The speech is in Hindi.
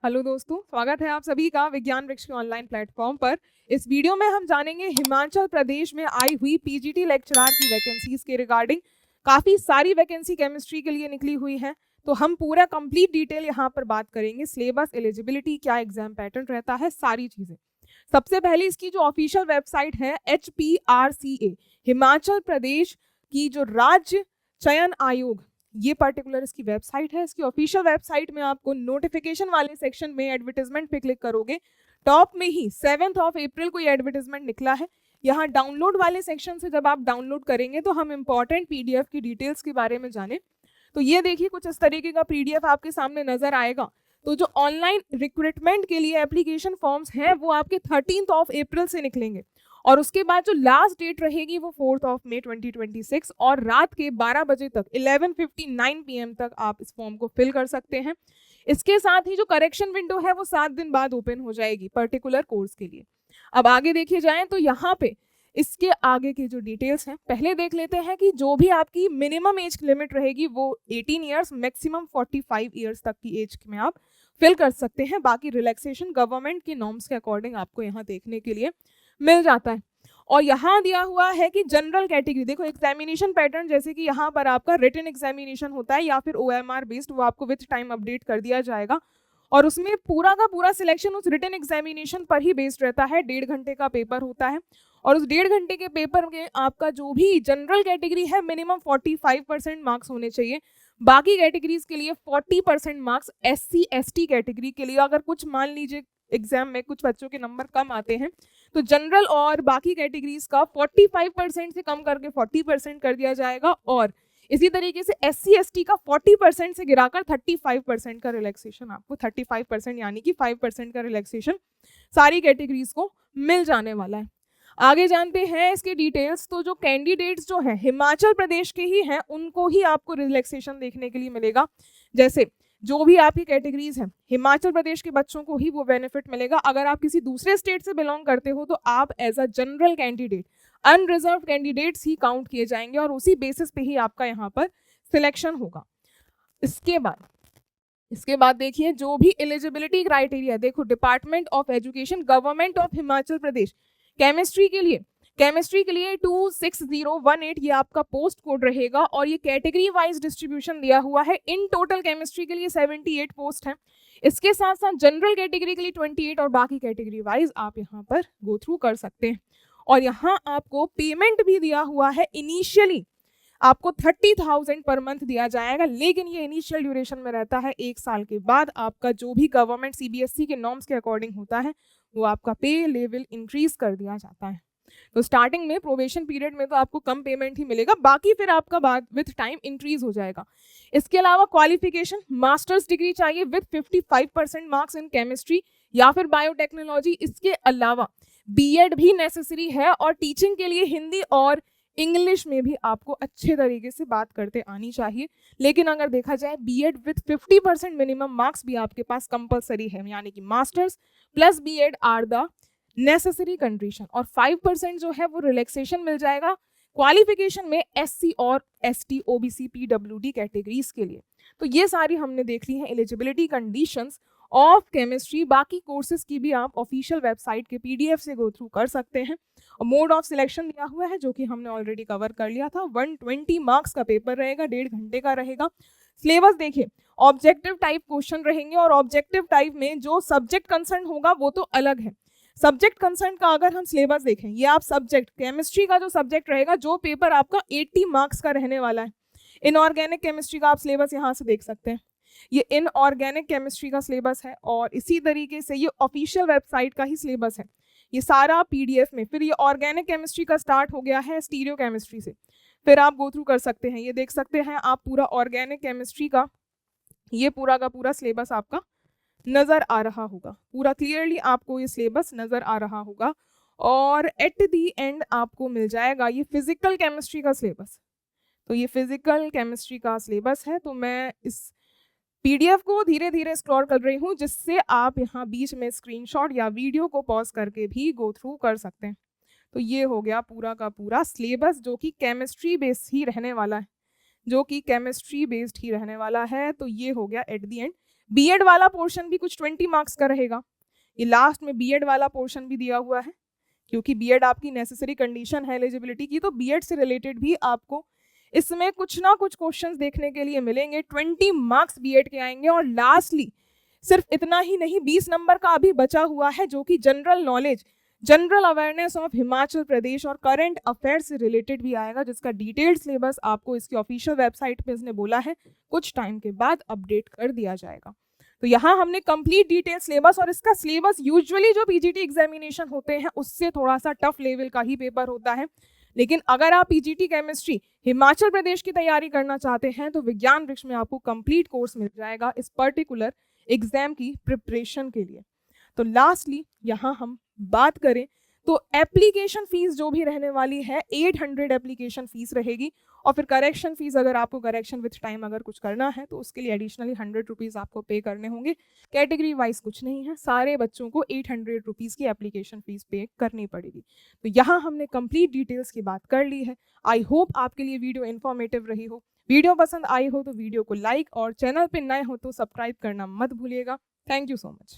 हेलो दोस्तों, स्वागत है आप सभी का विज्ञान वृक्ष के ऑनलाइन प्लेटफॉर्म पर। इस वीडियो में हम जानेंगे हिमाचल प्रदेश में आई हुई पीजीटी लेक्चरर की वैकेंसीज के रिगार्डिंग। काफी सारी वैकेंसी केमिस्ट्री के लिए निकली हुई है, तो हम पूरा कंप्लीट डिटेल यहाँ पर बात करेंगे। सिलेबस, एलिजिबिलिटी, क्या एग्जाम पैटर्न रहता है, सारी चीजें। सबसे पहले इसकी जो ऑफिशियल वेबसाइट है HPRCA, हिमाचल प्रदेश की जो राज्य चयन आयोग, ये पर्टिकुलर इसकी वेबसाइट है। इसकी ऑफिशियल वेबसाइट में आपको नोटिफिकेशन वाले सेक्शन में एडवर्टाइजमेंट पे क्लिक करोगे, टॉप में ही 7 अप्रैल को ये एडवर्टाइजमेंट निकला है। यहाँ डाउनलोड वाले सेक्शन से जब आप डाउनलोड करेंगे तो हम इंपॉर्टेंट पीडीएफ की डिटेल्स के बारे में जाने। तो ये देखिए, कुछ इस तरीके का पीडीएफ आपके सामने नजर आएगा। तो जो ऑनलाइन रिक्रूटमेंट के लिए एप्लीकेशन फॉर्म्स हैं वो आपके 13 अप्रैल से निकलेंगे, और उसके बाद जो लास्ट डेट रहेगी वो 4 मई 2026, और रात के 12 बजे तक 11:59 PM तक आप इस फॉर्म को फिल कर सकते हैं। इसके साथ ही जो करेक्शन विंडो है वो 7 दिन बाद ओपन हो जाएगी पर्टिकुलर कोर्स के लिए। अब आगे देखे जाएं तो यहाँ पे इसके आगे की जो डिटेल्स हैं पहले देख लेते हैं कि जो भी आपकी मिनिमम एज लिमिट रहेगी वो 18 ईयर्स, मैक्सिमम 45 ईयर्स तक की एज में आप फिल कर सकते हैं। बाकी रिलैक्सेशन गवर्नमेंट के नॉर्म्स के अकॉर्डिंग आपको यहाँ देखने के लिए मिल जाता है। और यहाँ दिया हुआ है कि जनरल कैटेगरी, देखो एग्जामिनेशन पैटर्न, जैसे कि यहाँ पर आपका रिटन एग्जामिनेशन होता है या फिर OMR बेस्ड, वो आपको विथ टाइम अपडेट कर दिया जाएगा, और उसमें पूरा का पूरा सिलेक्शन उस रिटन एग्जामिनेशन पर ही बेस्ड रहता है। 1.5 घंटे का पेपर होता है, और उस 1.5 घंटे के पेपर में आपका जो भी जनरल कैटेगरी है मिनिमम 45% मार्क्स होने चाहिए। बाकी कैटेगरीज के लिए 40% मार्क्स, SC ST कैटेगरी के लिए अगर कुछ मान लीजिए एग्जाम में कुछ बच्चों के नंबर कम आते हैं तो जनरल और बाकी कैटेगरीज का 45% से कम करके 40% कर दिया जाएगा, और इसी तरीके से SC ST का 40% से गिराकर 35% का रिलैक्सेशन, आपको 35% यानी कि 5% का रिलैक्सेशन सारी कैटेगरीज को मिल जाने वाला है। आगे जानते हैं इसके डिटेल्स। तो जो कैंडिडेट्स जो हैं हिमाचल प्रदेश के ही हैं उनको ही आपको रिलैक्सेशन देखने के लिए मिलेगा। जैसे जो भी आपकी कैटेगरीज हैं हिमाचल प्रदेश के बच्चों को ही वो बेनिफिट मिलेगा। अगर आप किसी दूसरे स्टेट से बिलोंग करते हो तो आप as a general candidate, unreserved candidates ही काउंट किए जाएंगे, और उसी बेसिस पे ही आपका यहाँ पर सिलेक्शन होगा। इसके बाद देखिए जो भी एलिजिबिलिटी क्राइटेरिया, देखो department of education, government of Himachal Pradesh, chemistry के लिए 26018 ये आपका पोस्ट कोड रहेगा, और ये कैटेगरी वाइज डिस्ट्रीब्यूशन दिया हुआ है। इन टोटल केमिस्ट्री के लिए 78 पोस्ट हैं। इसके साथ साथ जनरल कैटेगरी के लिए 28, और बाकी कैटेगरी वाइज आप यहाँ पर गो थ्रू कर सकते हैं। और यहाँ आपको पेमेंट भी दिया हुआ है। इनिशियली आपको 30,000 पर मंथ दिया जाएगा, लेकिन ये इनिशियल ड्यूरेशन में रहता है। 1 साल के बाद आपका जो भी गवर्नमेंट CBSE के नॉर्म्स के अकॉर्डिंग होता है वो आपका पे लेवल इंक्रीज कर दिया जाता है। तो स्टार्टिंग में प्रोबेशन पीरियड में तो आपको कम पेमेंट ही मिलेगा, बाकी फिर आपका बाद विथ टाइम इंक्रीज हो जाएगा। इसके अलावा क्वालिफिकेशन, मास्टर्स डिग्री चाहिए विथ 55% मार्क्स इन केमिस्ट्री या फिर बायोटेक्नोलॉजी। इसके अलावा BEd भी नेसेसरी है, और टीचिंग के लिए हिंदी और इंग्लिश में भी आपको अच्छे तरीके से बात करते आनी चाहिए। लेकिन अगर देखा जाए BEd विथ 50% मिनिमम मार्क्स भी आपके पास कंपलसरी है, यानी कि masters plus BEd are the necessary condition, और 5% जो है वो रिलैक्सेशन मिल जाएगा क्वालिफिकेशन में SC और ST OBC PWD कैटेगरीज के लिए। तो ये सारी हमने देख ली है एलिजिबिलिटी कंडीशंस ऑफ केमिस्ट्री। बाकी कोर्सेज की भी आप ऑफिशियल वेबसाइट के PDF से गो थ्रू कर सकते हैं। और मोड ऑफ सिलेक्शन दिया हुआ है जो कि हमने ऑलरेडी कवर कर लिया था। 120 मार्क्स का पेपर रहेगा, 1.5 घंटे का रहेगा। सिलेबस देखिए, ऑब्जेक्टिव टाइप क्वेश्चन रहेंगे, और ऑब्जेक्टिव टाइप में जो सब्जेक्ट कंसर्न होगा वो तो अलग है। सब्जेक्ट कंसर्न का अगर हम सिलेबस देखें, ये आप सब्जेक्ट केमिस्ट्री का जो सब्जेक्ट रहेगा, जो पेपर आपका 80 मार्क्स का रहने वाला है। इनऑर्गेनिक केमिस्ट्री का आप सिलेबस यहाँ से देख सकते हैं, ये इनऑर्गेनिक केमिस्ट्री का सिलेबस है, और इसी तरीके से ये ऑफिशियल वेबसाइट का ही सिलेबस है, ये सारा PDF में। फिर ये ऑर्गेनिक केमिस्ट्री का स्टार्ट हो गया है स्टीरियो केमिस्ट्री से, फिर आप गो थ्रू कर सकते हैं। ये देख सकते हैं आप पूरा ऑर्गेनिक केमिस्ट्री का ये पूरा का पूरा सिलेबस आपका नजर आ रहा होगा, पूरा क्लियरली आपको ये सिलेबस नजर आ रहा होगा। और एट दी एंड आपको मिल जाएगा ये फिजिकल केमिस्ट्री का सिलेबस। तो ये फिजिकल केमिस्ट्री का सिलेबस है। तो मैं इस PDF को धीरे धीरे स्क्रॉल कर रही हूँ, जिससे आप यहाँ बीच में स्क्रीनशॉट या वीडियो को पॉज करके भी गो थ्रू कर सकते हैं। तो ये हो गया पूरा का पूरा सिलेबस, जो कि केमिस्ट्री बेस्ड ही रहने वाला है, तो ये हो गया एट दी एंड बीएड वाला पोर्शन भी कुछ 20 मार्क्स का रहेगा। ये लास्ट में बीएड वाला पोर्शन भी दिया हुआ है, क्योंकि बीएड आपकी नेसेसरी कंडीशन है एलिजिबिलिटी की, तो बीएड से रिलेटेड भी आपको इसमें कुछ ना कुछ क्वेश्चंस देखने के लिए मिलेंगे। 20 मार्क्स बीएड के आएंगे। और लास्टली सिर्फ इतना ही नहीं, 20 नंबर का अभी बचा हुआ है, जो कि general knowledge, general awareness of Himachal Pradesh और करंट अफेयर्स से रिलेटेड भी आएगा, जिसका डिटेल्ड सिलेबस आपको इसकी ऑफिशियल वेबसाइट पे इसने बोला है कुछ टाइम के बाद अपडेट कर दिया जाएगा। तो यहाँ हमने कंप्लीट डिटेल सिलेबस, और इसका सिलेबस यूजुअली जो पीजीटी एग्जामिनेशन होते हैं उससे थोड़ा सा टफ लेवल का ही पेपर होता है, लेकिन अगर आप पीजीटी केमिस्ट्री हिमाचल प्रदेश की तैयारी करना चाहते हैं तो विज्ञान वृक्ष में आपको कंप्लीट कोर्स मिल जाएगा इस पर्टिकुलर एग्जाम की प्रिपरेशन के लिए। तो लास्टली यहाँ हम बात करें तो एप्लीकेशन फीस जो भी रहने वाली है 800 एप्लीकेशन फीस रहेगी, और फिर करेक्शन फीस, अगर आपको करेक्शन विथ टाइम अगर कुछ करना है तो उसके लिए एडिशनली 100 रुपीज़ आपको पे करने होंगे। कैटेगरी वाइज कुछ नहीं है, सारे बच्चों को 800 रुपीज़ की एप्लीकेशन फीस पे करनी पड़ेगी। तो यहाँ हमने कंप्लीट डिटेल्स की बात कर ली है। आई होप आपके लिए वीडियो इन्फॉर्मेटिव रही हो। वीडियो पसंद आई हो तो वीडियो को लाइक, और चैनल पर नए हो तो सब्सक्राइब करना मत भूलिएगा। Thank you so much.